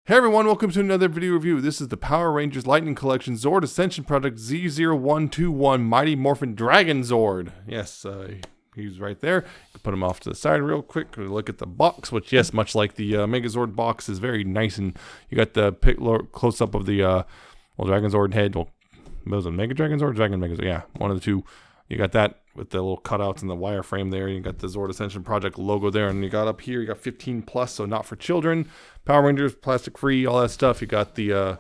Hey everyone, welcome to another video review. This is the Power Rangers Lightning Collection Zord Ascension Project Z-0121 Mighty Morphin Dragonzord. Yes, he's right there. Put him off to the side real quick. Look at the box, which, yes, much like the Megazord box, is very nice. And you got the close-up of the Dragonzord head. Well, was it Mega Dragonzord? Dragon Megazord, yeah, one of the two. You got that with the little cutouts and the wireframe there. You got the Zord Ascension Project logo there. And you got up here, you got 15 plus, so not for children. Power Rangers, plastic free, all that stuff. You got the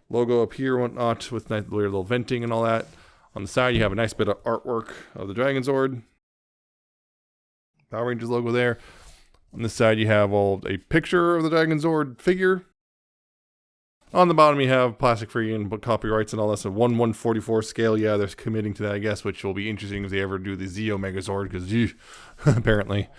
logo up here and whatnot with nice little venting and all that. On the side, you have a nice bit of artwork of the Dragonzord. Power Rangers logo there. On this side, you have a picture of the Dragonzord figure. On the bottom, you have plastic free and copyrights and all that. So 1/144 scale. Yeah, they're committing to that, I guess, which will be interesting if they ever do the Zeo Megazord, because apparently.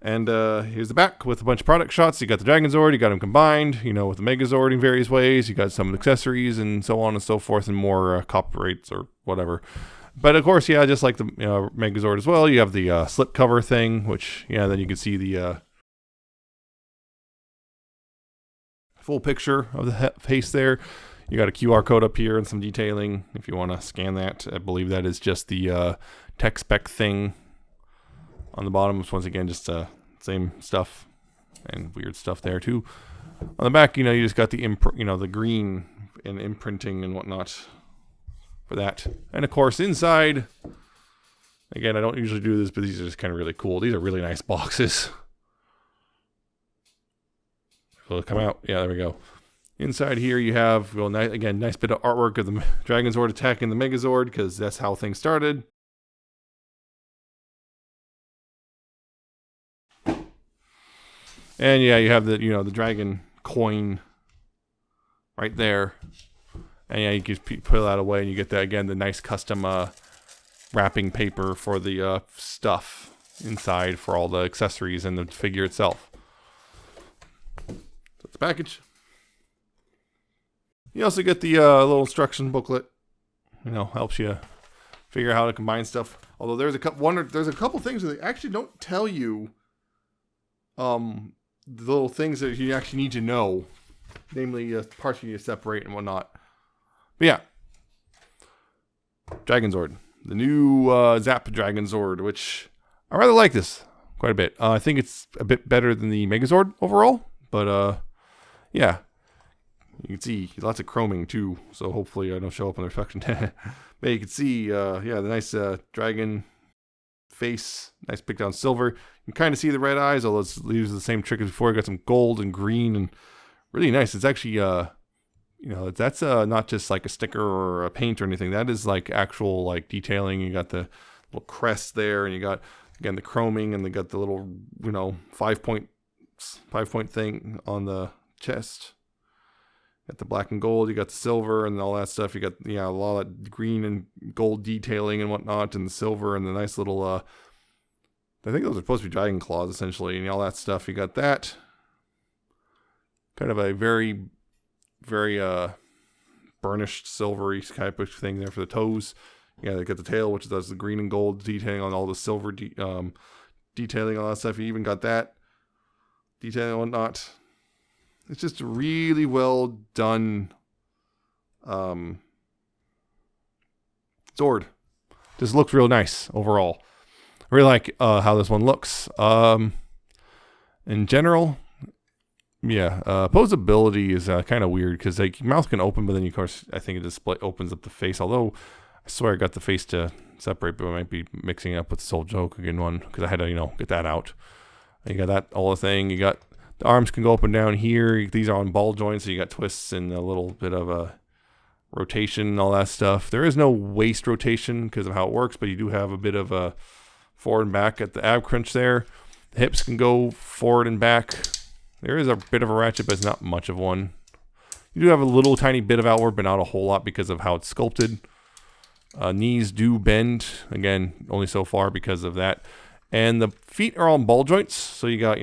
And here's the back with a bunch of product shots. You got the Dragonzord, you got them combined, you know, with the Megazord in various ways. You got some accessories and so on and so forth, and more copyrights or whatever. But of course, yeah, just like the Megazord as well, you have the slipcover thing, which, yeah, then you can see the full picture of the face there. You got a QR code up here and some detailing if you want to scan that. I believe that is just the tech spec thing on the bottom. Which, once again, just same stuff and weird stuff there too. On the back, you just got the the green and imprinting and whatnot for that. And of course, inside, again, I don't usually do this, but these are just kind of really cool. These are really nice boxes. Will it come out? Yeah, there we go. Inside here you have, well, again, nice bit of artwork of the Dragonzord attacking the Megazord, because that's how things started. And yeah, you have the the dragon coin right there. And yeah, you can put that away and you get that, again, the nice custom wrapping paper for the stuff inside for all the accessories and the figure itself. The package. You also get the little instruction booklet. Helps you figure out how to combine stuff. Although there's a couple things that they actually don't tell you. The little things that you actually need to know, namely parts you need to separate and whatnot. But yeah, Dragonzord, the new ZAP Dragonzord, which I rather like this quite a bit. I think it's a bit better than the Megazord overall, but yeah, you can see lots of chroming too, so hopefully I don't show up on the reflection. But you can see, yeah, the nice dragon face, nice picked down silver. You can kind of see the red eyes, although it's using the same trick as before. You got some gold and green, and really nice. It's actually, that's not just like a sticker or a paint or anything. That is like actual like detailing. You got the little crest there, and you got, again, the chroming, and they got the little 5-point thing on the chest. Got the black and gold, you got the silver and all that stuff. You got a lot of green and gold detailing and whatnot, and the silver and the nice little I think those are supposed to be dragon claws essentially, and all that stuff. You got that. Kind of a very, very burnished silvery type of thing there for the toes. Yeah, they got the tail, which does the green and gold detailing on all the silver detailing, all that stuff. You even got that detailing and whatnot. It's just a really well done Zord. Just looks real nice overall. I really like how this one looks. In general, yeah, posability is kind of weird, because like your mouth can open, but then of course I think it opens up the face. Although I swear I got the face to separate, but I might be mixing it up with the Soul Joke again one, because I had to get that out. You got that all the thing. You got the arms can go up and down here. These are on ball joints, so you got twists and a little bit of a rotation and all that stuff. There is no waist rotation because of how it works, but you do have a bit of a forward and back at the ab crunch there. The hips can go forward and back. There is a bit of a ratchet, but it's not much of one. You do have a little tiny bit of outward, but not a whole lot because of how it's sculpted. Knees do bend, again, only so far because of that. And the feet are on ball joints, so you got,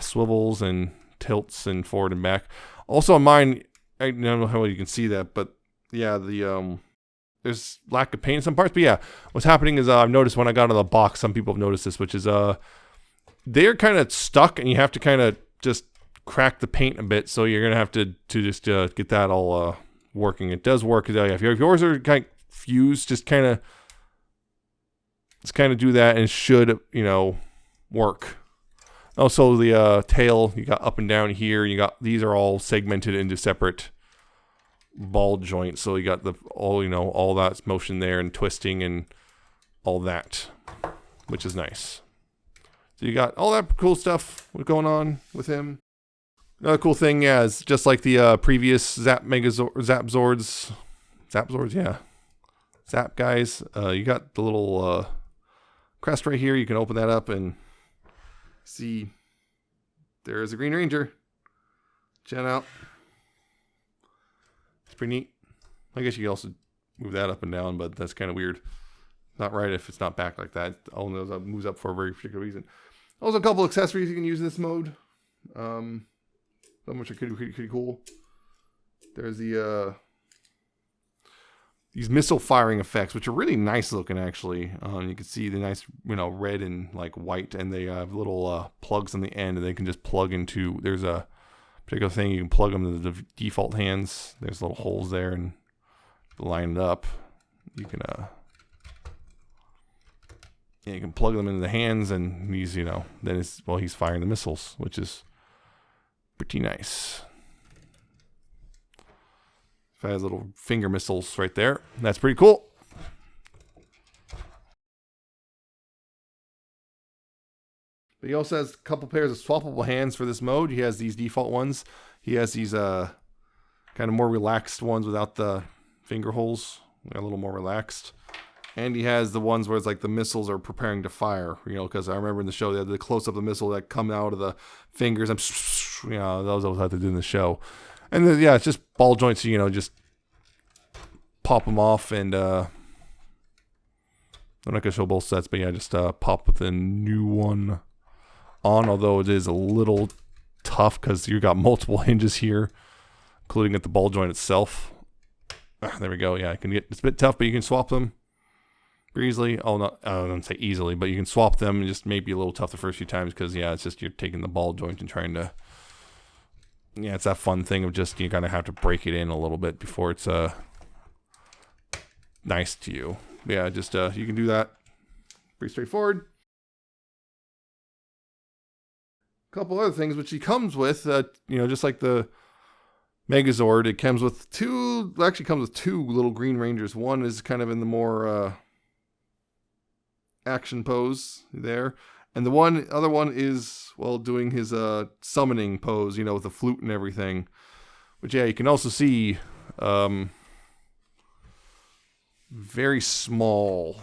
swivels and tilts and forward and back. Also on mine, I don't know how you can see that, but yeah, there's lack of paint in some parts. But yeah, what's happening is I've noticed when I got out of the box, some people have noticed this, which is they're kind of stuck, and you have to kind of just cracked the paint a bit, so you're gonna have to just get that all working. It does work. If yours are kind of fused, just kind of do that, and it should, you know, work. Also, the tail, you got up and down here. You got, these are all segmented into separate ball joints, so you got all that motion there and twisting and all that, which is nice. So you got all that cool stuff going on with him. Another cool thing, yeah, is just like the previous ZAP Zords, yeah, ZAP guys. You got the little crest right here. You can open that up and see there's a Green Ranger. Check it out. It's pretty neat. I guess you can also move that up and down, but that's kind of weird. Not right if it's not back like that. All those moves up for a very particular reason. Also, a couple accessories you can use in this mode. Some which are pretty cool. There's the these missile firing effects, which are really nice looking actually. You can see the nice, you know, red and like white, and they have little plugs on the end, and they can just plug into. There's a particular thing you can plug them to the default hands. There's little holes there, and line it up. You can you can plug them into the hands, and he's, you know, then it's, well, he's firing the missiles, which is pretty nice. It has little finger missiles right there. That's pretty cool. But he also has a couple pairs of swappable hands for this mode. He has these default ones. He has these kind of more relaxed ones without the finger holes. They're a little more relaxed. And he has the ones where it's like the missiles are preparing to fire, you know, because I remember in the show they had the close-up of the missile that come out of the fingers. And, you know, those always have to do in the show. And then, yeah, it's just ball joints, you know, just pop them off. And I'm not going to show both sets, but yeah, just pop the new one on, although it is a little tough because you got multiple hinges here, including at the ball joint itself. There we go. Yeah, it's a bit tough, but you can swap them easily. Oh, not, I don't say easily, but you can swap them, and just maybe a little tough the first few times because, yeah, it's just you're taking the ball joint and trying to, yeah, it's that fun thing of just you kind of have to break it in a little bit before it's nice to you. Yeah, just you can do that. Pretty straightforward. A couple other things which he comes with, you know, just like the Megazord, it comes with two little Green Rangers. One is kind of in the more action pose there, and the other one is, well, doing his summoning pose, you know, with the flute and everything. Which, yeah, you can also see very small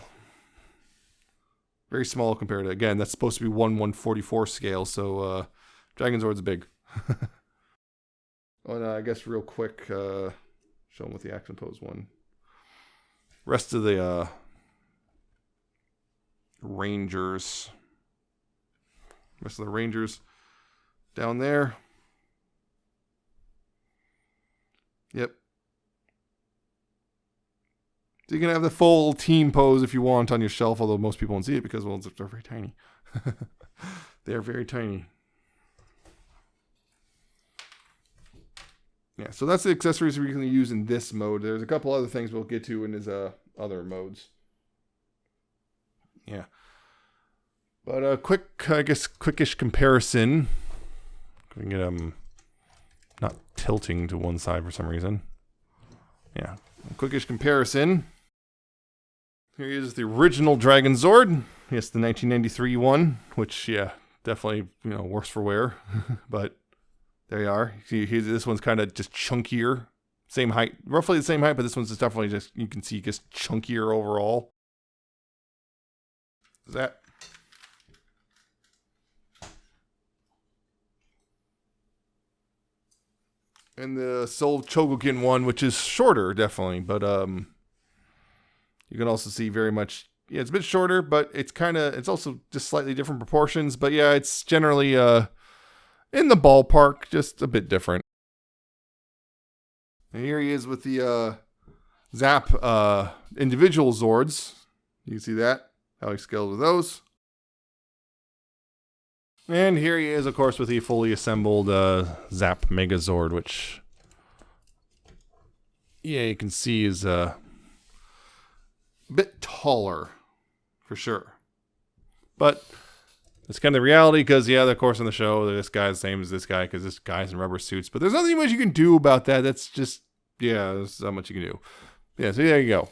compared to, again, that's supposed to be 1/144 scale, so Dragonzord's big. Oh, and I guess real quick, show them with the action pose one. Rest of the Rangers. Rest of the Rangers down there. Yep. So you can have the full team pose if you want on your shelf, although most people won't see it because, well, they're very tiny. They're very tiny. Yeah, so that's the accessories we can use in this mode. There's a couple other things we'll get to in his other modes. Yeah. But a quickish comparison. We can get him not tilting to one side for some reason. Yeah, a quickish comparison. Here he is, the original Dragonzord. Yes, the 1993 one, which, yeah, definitely, you know, worse for wear. But there you are. See, this one's kind of just chunkier. Same height, roughly the same height, but this one's just definitely just, you can see, just chunkier overall. Is that? And the Soul Chogokin one, which is shorter, definitely, but you can also see very much, yeah, it's a bit shorter, but it's also just slightly different proportions, but yeah, it's generally in the ballpark, just a bit different. And here he is with the ZAP individual Zords. You can see that, how he scales with those. And here he is, of course, with the fully assembled ZAP Megazord, which, yeah, you can see is a bit taller, for sure. But it's kind of reality because, yeah, of course, on the show, this guy's the same as this guy because this guy's in rubber suits. But there's nothing much you can do about that. That's just, yeah, there's not much you can do. Yeah, so there you go.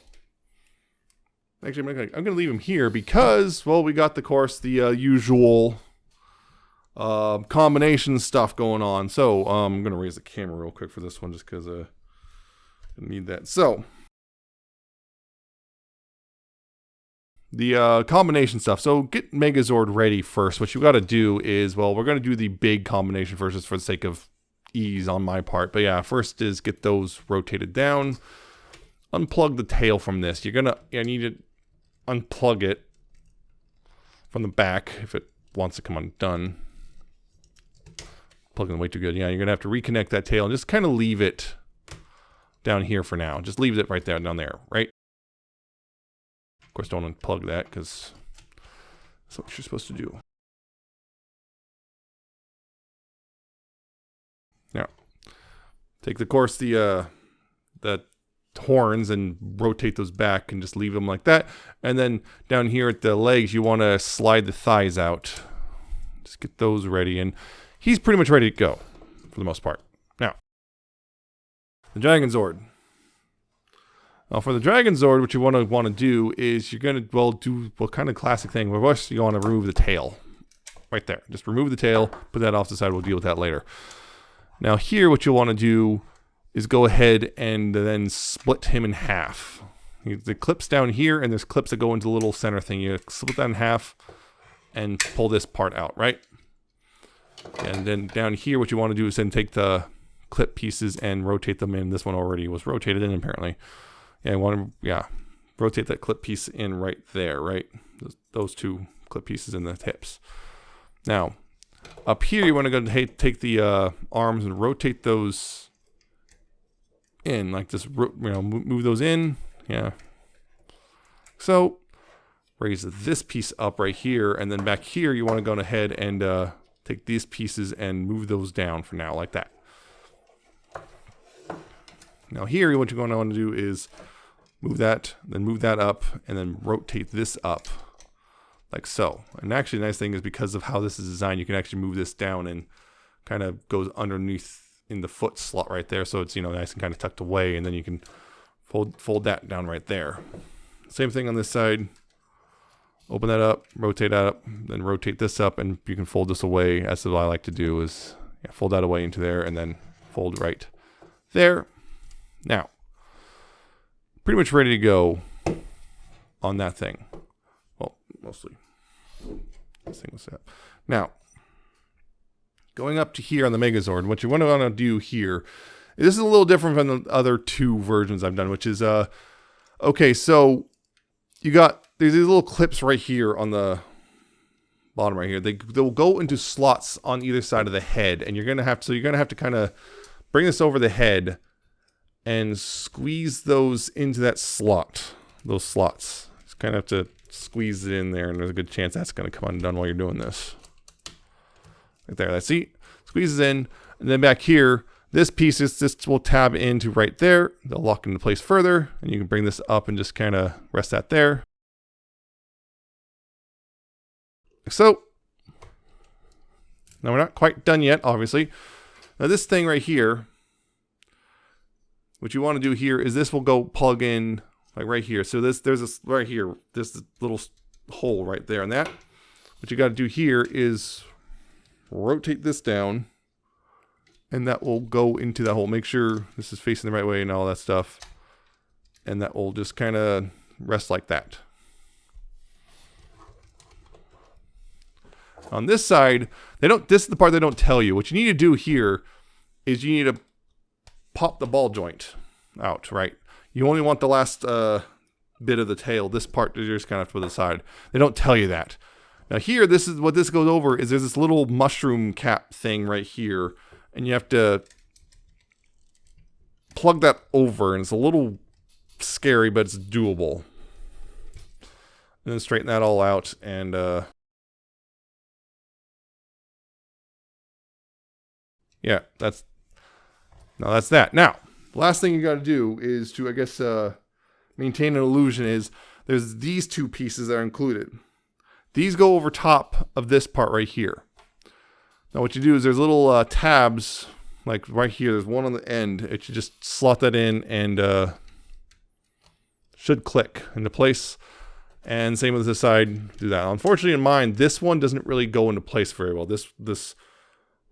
Actually, I'm going to leave him here because, well, we got, of course, the usual combination stuff going on. So I'm going to raise the camera real quick for this one just because I need that. So the combination stuff. So get Megazord ready first. What you got to do is, well, we're going to do the big combination first just for the sake of ease on my part. But yeah, first is get those rotated down. Unplug the tail from this. You're going to, I need to unplug it from the back if it wants to come undone. Plugging way too good. Yeah, you're going to have to reconnect that tail and just kind of leave it down here for now. Just leave it right there, down there, right? Of course, don't unplug that because that's what you're supposed to do. Now, take the course, the horns and rotate those back and just leave them like that. And then down here at the legs, you want to slide the thighs out. Just get those ready. And he's pretty much ready to go for the most part. Now, the Dragonzord. Now, for the Dragonzord, what you want to do is you're going to, well, do what kind of classic thing. Well, first, you want to remove the tail. Right there. Just remove the tail. Put that off to the side. We'll deal with that later. Now, here, what you'll want to do is go ahead and then split him in half. The clips down here, and there's clips that go into the little center thing. You split that in half and pull this part out, right? And then down here, what you want to do is then take the clip pieces and rotate them in. This one already was rotated in, apparently. Yeah, I want to, rotate that clip piece in right there, right? Those two clip pieces in the hips. Now, up here, you want to go and take the arms and rotate those in, like this, move those in, yeah. So, raise this piece up right here, and then back here, you want to go ahead and take these pieces and move those down for now, like that. Now here, what you're going to want to do is move that, then move that up, and then rotate this up, like so. And actually, the nice thing is because of how this is designed, you can actually move this down and kind of goes underneath in the foot slot right there. So it's, nice and kind of tucked away, and then you can fold that down right there. Same thing on this side. Open that up, rotate that up, then rotate this up, and you can fold this away. That's what I like to do is fold that away into there, and then fold right there. Now, pretty much ready to go on that thing. Well, mostly. This thing was set. Now, going up to here on the Megazord, what you want to do here, this is a little different from the other two versions I've done, which is, okay, so there's these little clips right here on the bottom right here. They'll go into slots on either side of the head, and you're going to have to kind of bring this over the head and squeeze those into that slot, those slots. Just kind of have to squeeze it in there, and there's a good chance that's going to come undone while you're doing this. Right there, that's see, squeezes in, and then back here, this piece this will tab into right there. They'll lock into place further, and you can bring this up and just kind of rest that there. Like so. Now we're not quite done yet, obviously. Now this thing right here, what you want to do here is this will go plug in like right here. So there's this right here, this little hole right there, and that. What you got to do here is rotate this down, and that will go into that hole. Make sure this is facing the right way and all that stuff, and that will just kind of rest like that. On this side, this is the part they don't tell you. What you need to do here is you need to pop the ball joint out, right? You only want the last bit of the tail. This part you're just kind of put aside. They don't tell you that. Now here, this is what this goes over is there's this little mushroom cap thing right here, and you have to plug that over, and it's a little scary, but it's doable. And then straighten that all out, and yeah, that's that. Now, the last thing you got to do is to, I guess, maintain an illusion is there's these two pieces that are included. These go over top of this part right here. Now what you do is there's little tabs, like right here. There's one on the end. It should just slot that in and should click into place. And same with this side, do that. Unfortunately in mine, this one doesn't really go into place very well. This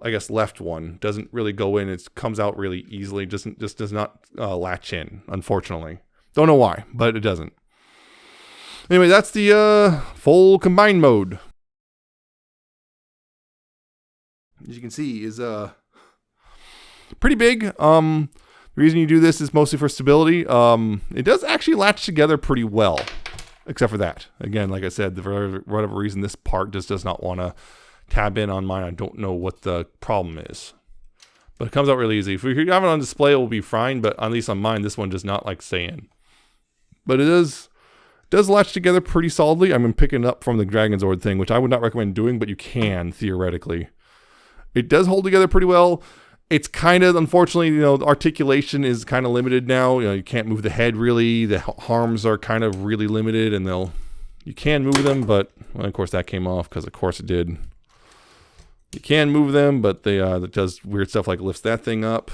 I guess left one doesn't really go in. It comes out really easily. Just does not latch in, unfortunately. Don't know why, but it doesn't. Anyway, that's the full combined mode. As you can see, is pretty big. The reason you do this is mostly for stability. It does actually latch together pretty well, except for that. Again, like I said, for whatever reason, this part just does not want to tab in on mine. I don't know what the problem is, but it comes out really easy. If you have it on display, it will be fine, but at least on mine, this one does not like stay in. But it does latch together pretty solidly. I'm picking it up from the Dragonzord thing, which I would not recommend doing, but you can theoretically. It does hold together pretty well. It's kind of, unfortunately, the articulation is kind of limited now. You can't move the head really. The arms are kind of really limited, and you can move them, but well, of course that came off because of course it did. You can move them, but it does weird stuff like lifts that thing up.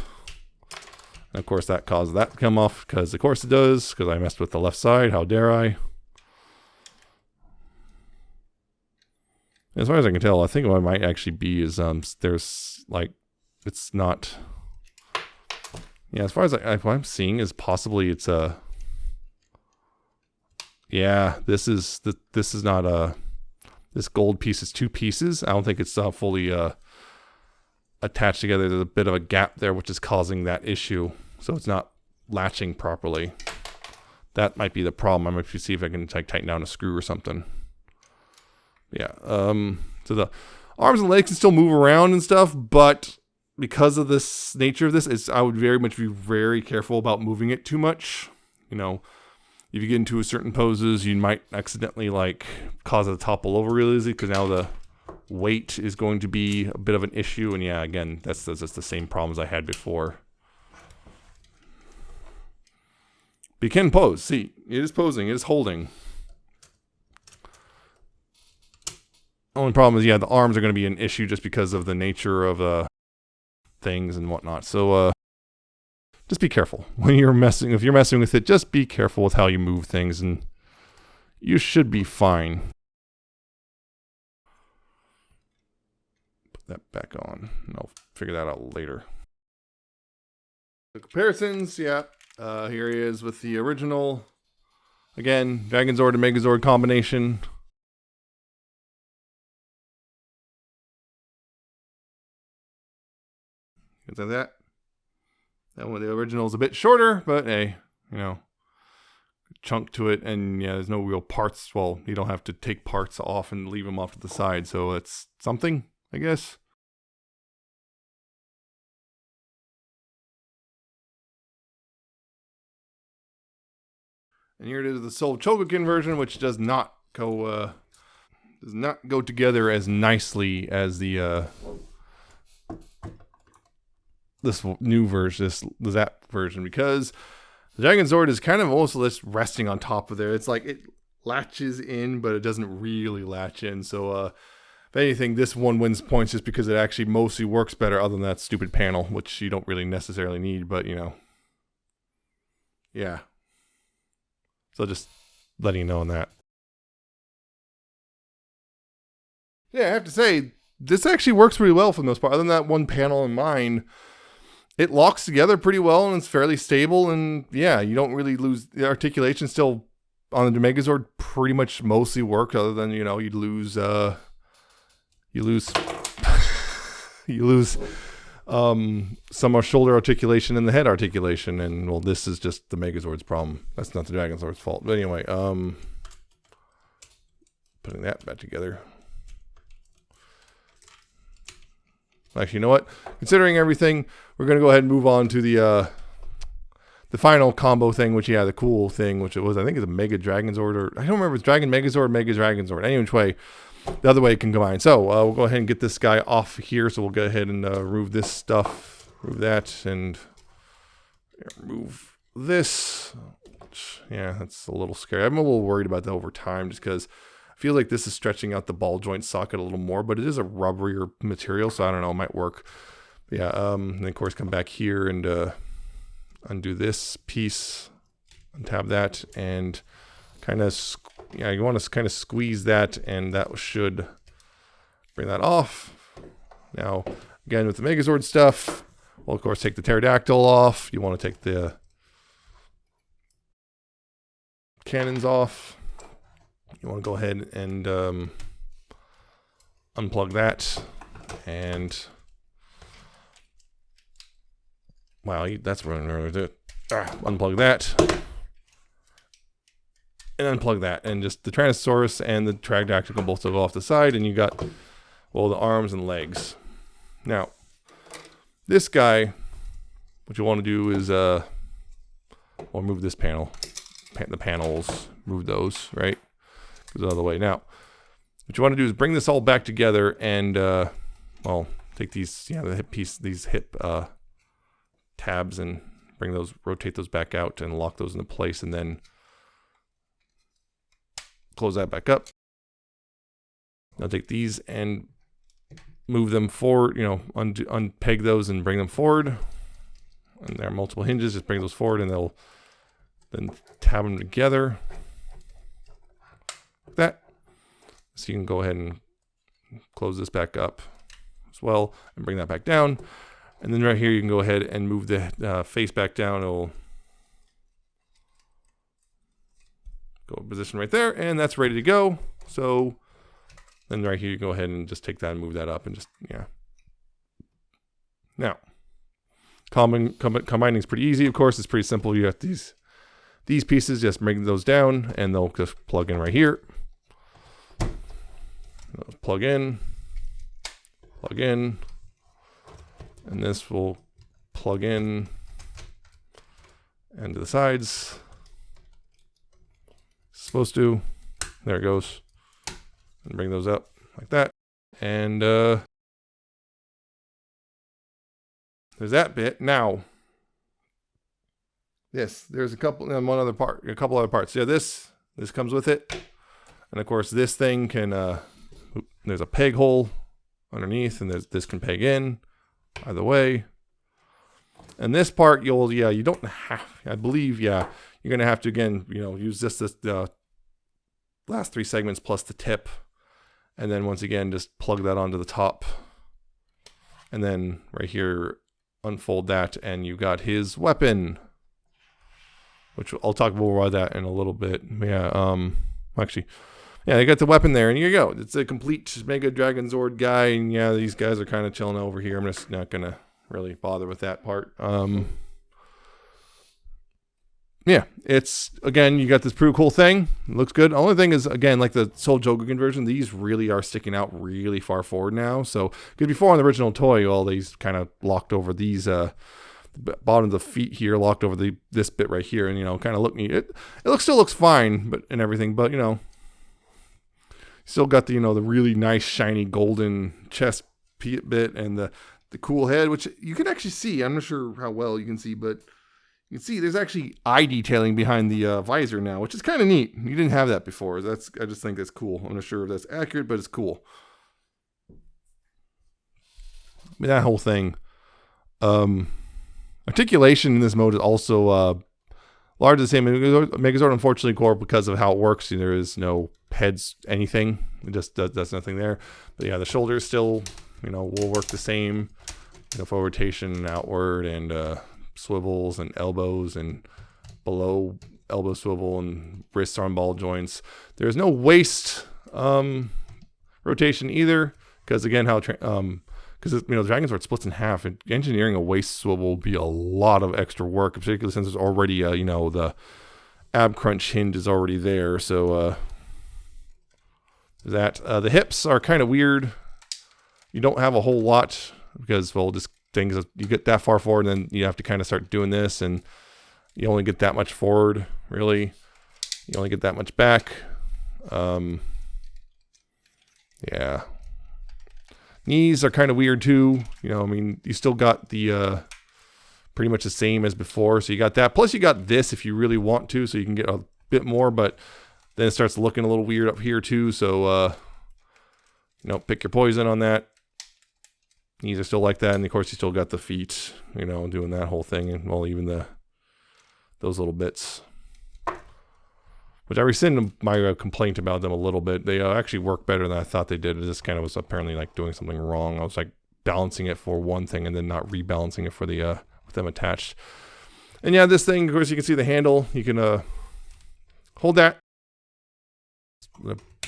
And of course that caused that to come off because of course it does, because I messed with the left side. How dare I? As far as I can tell, I think what it might actually be is there's like it's not. Yeah, as far as what I'm seeing is possibly it's a. Yeah, this is not a. This gold piece is two pieces. I don't think it's fully attached together. There's a bit of a gap there, which is causing that issue. So it's not latching properly. That might be the problem. I might see if I can tighten down a screw or something. Yeah. So the arms and legs can still move around and stuff, but because of this nature of this, I would very much be very careful about moving it too much. If you get into certain poses, you might accidentally cause it to topple over really easy because now the weight is going to be a bit of an issue. And yeah, again, that's just the same problems I had before. But you can pose. See, it is posing. It is holding. Only problem is, yeah, the arms are going to be an issue just because of the nature of things and whatnot. So just be careful when you're messing. If you're messing with it, just be careful with how you move things, and you should be fine. Put that back on, and I'll figure that out later. The comparisons, yeah. Here he is with the original. Again, Dragonzord and Megazord combination. Like that. That one, the original is a bit shorter, but hey, chunk to it, and yeah, there's no real parts. Well, you don't have to take parts off and leave them off to the side, so it's something, I guess. And here it is, the Soul Chogokin version, which does not go together as nicely as the this new version, the ZAP version, because the Dragonzord is kind of almost just resting on top of there. It's like it latches in, but it doesn't really latch in. So if anything, this one wins points just because it actually mostly works better, other than that stupid panel, which you don't really necessarily need, but yeah. So just letting you know on that. Yeah, I have to say, this actually works pretty well for the most part. Other than that one panel in mine, it locks together pretty well and it's fairly stable. And yeah, you don't really lose the articulation. Still on the Megazord, pretty much mostly worked. Other than you'd lose some shoulder articulation and the head articulation. And well, this is just the Megazord's problem. That's not the Dragonzord's fault. But anyway, putting that back together. Actually, you know what? Considering everything, we're going to go ahead and move on to the final combo thing, which, yeah, the cool thing, which it was, I think it's a Mega Dragonzord, or I don't remember if it's Dragon Megazord or Mega Dragonzord. Anyway, the other way it can combine. So we'll go ahead and get this guy off here. So we'll go ahead and remove this stuff, remove that, and remove this. Yeah, that's a little scary. I'm a little worried about that over time just because I feel like this is stretching out the ball joint socket a little more, but it is a rubberier material, so I don't know, it might work. Yeah, and of course come back here and undo this piece, untab that, and kind of, yeah, you want to kind of squeeze that, and that should bring that off. Now, again, with the Megazord stuff, we'll of course take the pterodactyl off. You want to take the cannons off. You want to go ahead and unplug that, and wow, that's running earlier. Unplug that, and unplug that, and just the Tyrannosaurus and the pterodactyl can both go off the side, and you got, well, the arms and legs. Now, this guy, what you want to do is, well, move this panel, the panels, move those, right? Goes the other way. Now, what you want to do is bring this all back together and, well, take these, yeah, the hip piece, these hip tabs, and bring those, rotate those back out and lock those into place, and then close that back up. Now take these and move them forward, you know, unpeg those and bring them forward. And there are multiple hinges, just bring those forward, and they'll then tab them together. Like that. So you can go ahead and close this back up as well and bring that back down. And then right here you can go ahead and move the face back down. It'll go position right there, and that's ready to go. So then right here you go ahead and just take that and move that up, and just, yeah. Now, combining is pretty easy. Of course, it's pretty simple. You got these pieces, just bring those down, and they'll just plug in right here. Plug in, and this will plug in and to the sides. It's supposed to. There it goes. And bring those up like that. And there's that bit. Now, yes, there's a couple other parts. Yeah, this comes with it. And of course this thing can there's a peg hole underneath, and this can peg in either way. And this part you don't have, I believe, yeah, you're gonna have to, again, you know, use this last 3 segments plus the tip, and then once again just plug that onto the top, and then right here unfold that, and you got his weapon, which I'll talk more about that in a little bit. Yeah, actually, yeah, they got the weapon there, and here you go. It's a complete Mega Dragonzord guy, and yeah, these guys are kind of chilling over here. I'm just not gonna really bother with that part. Yeah, it's, again, you got this pretty cool thing. It looks good. The only thing is, again, like the Soul Joker version, these really are sticking out really far forward now. So, because before on the original toy, all these kind of locked over these bottom of the feet here, locked over this bit right here, and, you know, kind of looking, it still looks fine, but and everything, but, you know, still got the, you know, the really nice shiny golden chest bit and the cool head, which you can actually see. I'm not sure how well you can see, but you can see there's actually eye detailing behind the visor now, which is kind of neat. You didn't have that before. I just think that's cool. I'm not sure if that's accurate, but it's cool. I mean, that whole thing. Articulation in this mode is also largely the same. Megazord, unfortunately, core, because of how it works, there is no heads, anything. It just does nothing there. But yeah, the shoulders still, you know, will work the same. You know, for rotation outward, and swivels and elbows and below elbow swivel and wrist arm ball joints. There's no waist rotation either, because again, how because, you know, the Dragonzord splits in half, and engineering a waist swivel will be a lot of extra work, particularly since there's already you know, the ab crunch hinge is already there. So that the hips are kind of weird. You don't have a whole lot, because, well, just things, you get that far forward, and then you have to kind of start doing this, and you only get that much forward, really. You only get that much back. Yeah. Knees are kind of weird too. You know, I mean, you still got the pretty much the same as before. So you got that. Plus you got this if you really want to, so you can get a bit more, but then it starts looking a little weird up here too. So, you know, pick your poison on that. Knees are still like that. And of course you still got the feet, you know, doing that whole thing. And well, even those little bits, which I rescinded my complaint about them a little bit. They actually work better than I thought they did. It just kind of was apparently like doing something wrong. I was like balancing it for one thing and then not rebalancing it for the with them attached. And yeah, this thing, of course, you can see the handle. You can hold that,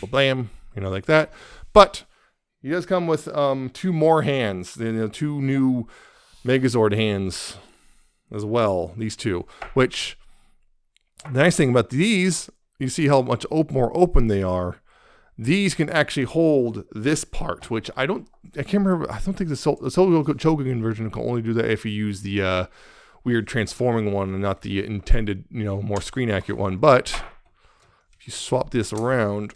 blam, you know, like that. But he does come with 2 more hands. You know, 2 new Megazord hands as well. These 2, which the nice thing about these, you see how much more open they are. These can actually hold this part, which I can't remember. I don't think the Soul Chogokin version can only do that if you use the weird transforming one and not the intended, you know, more screen accurate one. But if you swap this around,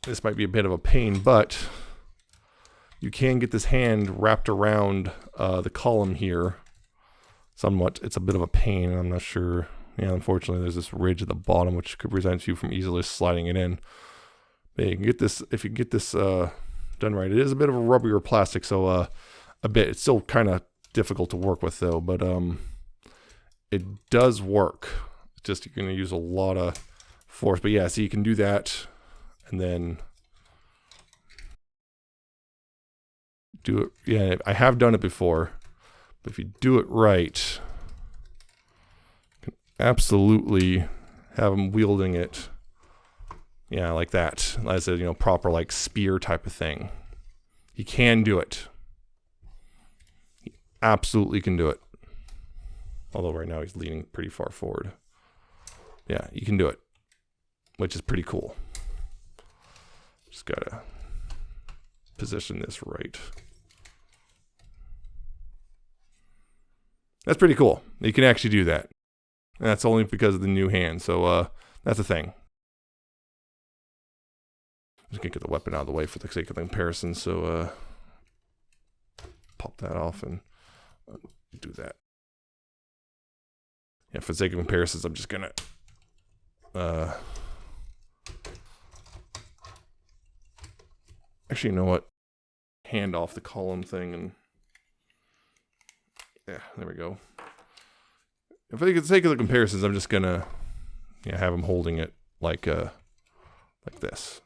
this might be a bit of a pain, but you can get this hand wrapped around the column here somewhat. It's a bit of a pain. I'm not sure. Yeah, unfortunately, there's this ridge at the bottom which could prevent you from easily sliding it in. But you can get this, if you get this done right. It is a bit of a rubbier plastic, so a bit. It's still kind of difficult to work with though, but it does work. It's just you're going to use a lot of force. But yeah, so you can do that, and then do it. Yeah, I have done it before, but if you do it right, you can absolutely have them wielding it. Yeah, like that. As a, you know, proper like spear type of thing. He can do it. He absolutely can do it. Although right now he's leaning pretty far forward. Yeah, you can do it, which is pretty cool. Just gotta position this right. That's pretty cool. You can actually do that. And that's only because of the new hand. So that's the thing. I'm just gonna get the weapon out of the way for the sake of the comparison. So pop that off and do that. Yeah, for the sake of comparisons, I'm just gonna actually, you know what? Hand off the column thing, and yeah, there we go. For the sake of the comparisons, I'm just gonna have him holding it like this.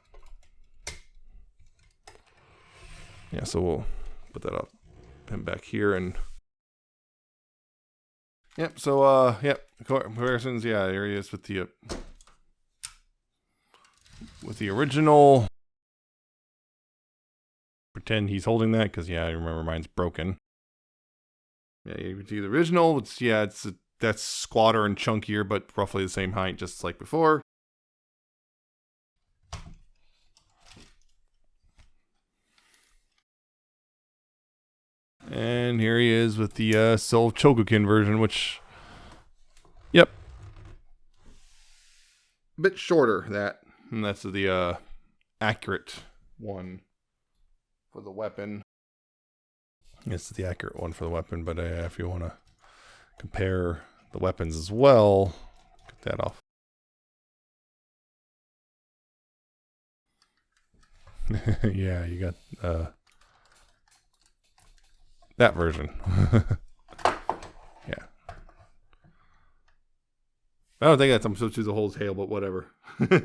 Yeah, so we'll put that up, him back here, and yep. So comparisons. Yeah, there he is with the original. Pretend he's holding that because I remember mine's broken. Yeah, you can see the original. That's squatter and chunkier, but roughly the same height, just like before. And here he is with the Soul Chogokin version, which, yep, a bit shorter. And that's the accurate one for the weapon. It's the accurate one for the weapon, but if you want to compare the weapons as well, get that off. Yeah, you got that version. Yeah. I don't think I'm supposed to do the whole tail, but whatever. Yeah,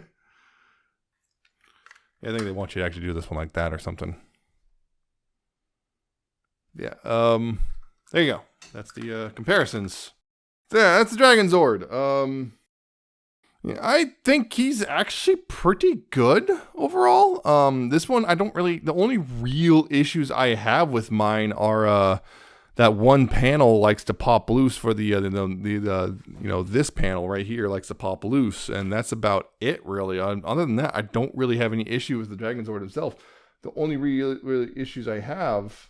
I think they want you to actually do this one like that or something. Yeah. There you go. That's the comparisons. So yeah, that's the Dragonzord. Yeah, I think he's actually pretty good overall. This one, the only real issues I have with mine are that one panel likes to pop loose for this panel right here likes to pop loose, and that's about it really. Other than that, I don't really have any issue with the Dragonzord himself. The only real issues I have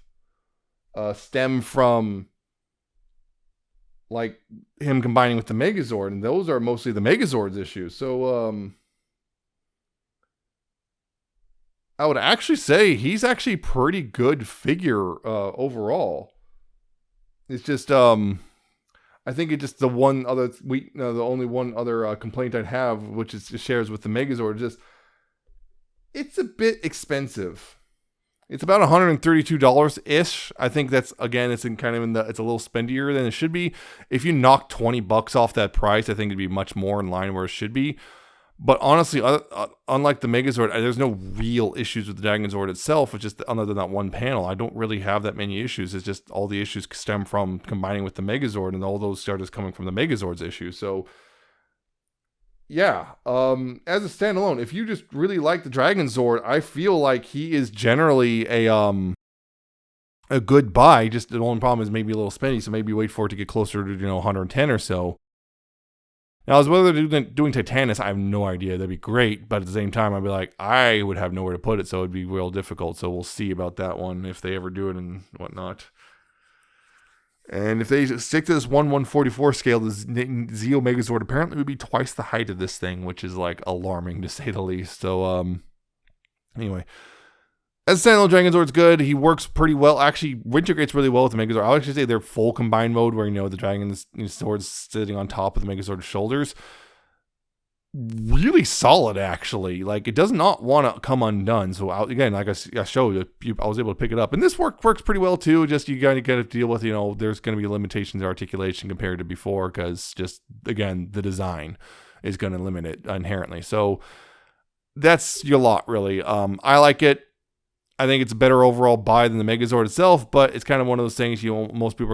stem from like him combining with the Megazord, and those are mostly the Megazord's issues. So I would actually say he's actually pretty good figure overall. It's just I think it just the one other the only one other complaint I'd have, which is shares with the Megazord, just it's a bit expensive. It's about $132 ish. I think that's again, it's in kind of in the it's a little spendier than it should be. If you knock $20 off that price, I think it'd be much more in line where it should be. But honestly, unlike the Megazord, there's no real issues with the Dragonzord itself. It's just other than that one panel, I don't really have that many issues. It's just all the issues stem from combining with the Megazord, and all those starters coming from the Megazord's issues. So, yeah, as a standalone, if you just really like the Dragonzord, I feel like he is generally a good buy. Just the only problem is maybe a little spendy, so maybe wait for it to get closer to 110 or so. Now, as whether they're doing Titanus, I have no idea. That'd be great, but at the same time, I'd be like, I would have nowhere to put it, so it'd be real difficult. So we'll see about that one, if they ever do it and whatnot. And if they stick to this 1/144 scale, the Zeo Megazord apparently would be twice the height of this thing, which is like alarming to say the least. So, anyway. As a standalone, Dragonzord's good. He works pretty well. Actually, integrates really well with the Megazord. I would actually say they're full combined mode where, the Dragon's sword's sitting on top of the Megazord's shoulders. Really solid, actually. Like, it does not want to come undone. So, again, like I showed you, I was able to pick it up. And this works pretty well, too. Just you got to deal with, there's going to be limitations in articulation compared to before because just, again, the design is going to limit it inherently. So, that's your lot, really. I like it. I think it's a better overall buy than the Megazord itself, but it's kind of one of those things a lot of people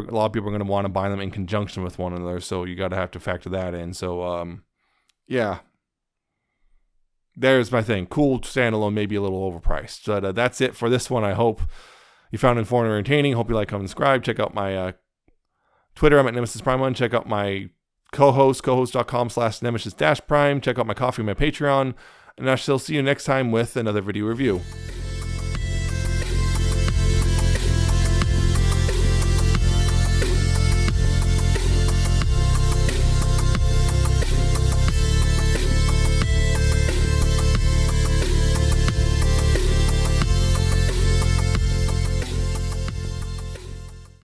are going to want to buy them in conjunction with one another, so you got to have to factor that in. So, yeah, there's my thing. Cool standalone, maybe a little overpriced. But that's it for this one. I hope you found it informative and entertaining. Hope you like, comment, and subscribe. Check out my Twitter. I'm at Nemesis Prime 1. Check out my cohost.com/Nemesis-Prime. Check out my Coffee, my Patreon, and I shall see you next time with another video review.